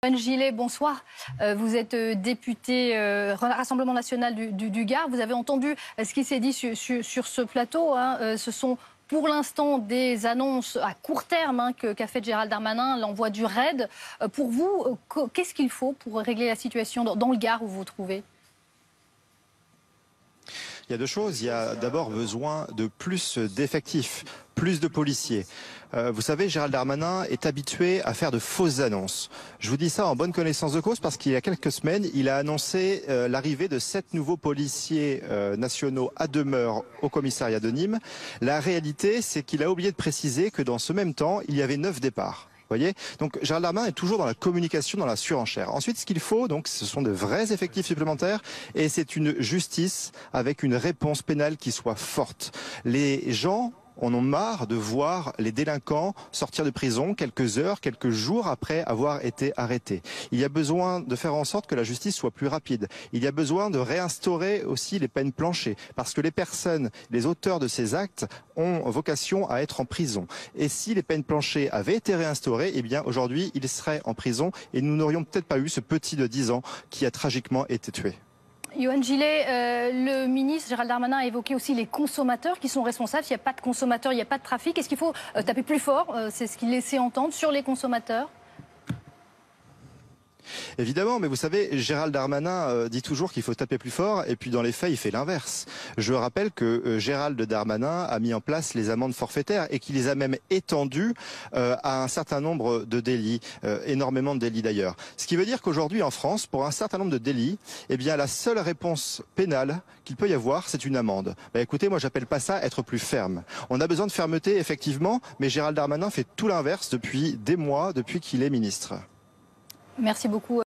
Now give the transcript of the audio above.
Anne Gillet, bonsoir. Vous êtes député Rassemblement national du Gard. Vous avez entendu ce qui s'est dit sur ce plateau. Ce sont pour l'instant des annonces à court terme qu'a fait Gérald Darmanin, l'envoi du RAID. Pour vous, qu'est-ce qu'il faut pour régler la situation dans le Gard où vous vous trouvez ? Il y a deux choses. Il y a d'abord besoin de plus d'effectifs, plus de policiers. Vous savez, Gérald Darmanin est habitué à faire de fausses annonces. Je vous dis ça en bonne connaissance de cause parce qu'il y a quelques semaines, il a annoncé l'arrivée de 7 nouveaux policiers nationaux à demeure au commissariat de Nîmes. La réalité, c'est qu'il a oublié de préciser que dans ce même temps, il y avait 9 départs. Voyez, donc Gérald Darmanin est toujours dans la communication, dans la surenchère. Ensuite, ce qu'il faut, donc, ce sont de vrais effectifs supplémentaires et c'est une justice avec une réponse pénale qui soit forte. Les gens en ont marre de voir les délinquants sortir de prison quelques heures, quelques jours après avoir été arrêtés. Il y a besoin de faire en sorte que la justice soit plus rapide. Il y a besoin de réinstaurer aussi les peines planchées parce que les personnes, les auteurs de ces actes ont vocation à être en prison. Et si les peines planchées avaient été réinstaurées, eh bien aujourd'hui, ils seraient en prison et nous n'aurions peut-être pas eu ce petit de 10 ans qui a tragiquement été tué. Anne Gillet, le ministre Gérald Darmanin a évoqué aussi les consommateurs qui sont responsables. S'il n'y a pas de consommateurs, il n'y a pas de trafic. Est-ce qu'il faut taper plus fort? C'est ce qu'il laissait entendre sur les consommateurs. Évidemment, mais vous savez, Gérald Darmanin dit toujours qu'il faut taper plus fort et puis dans les faits, il fait l'inverse. Je rappelle que Gérald Darmanin a mis en place les amendes forfaitaires et qu'il les a même étendues à un certain nombre de délits, énormément de délits d'ailleurs. Ce qui veut dire qu'aujourd'hui en France, pour un certain nombre de délits, eh bien la seule réponse pénale qu'il peut y avoir, c'est une amende. Bah, écoutez, moi j'appelle pas ça être plus ferme. On a besoin de fermeté effectivement, mais Gérald Darmanin fait tout l'inverse depuis des mois, depuis qu'il est ministre. Merci beaucoup.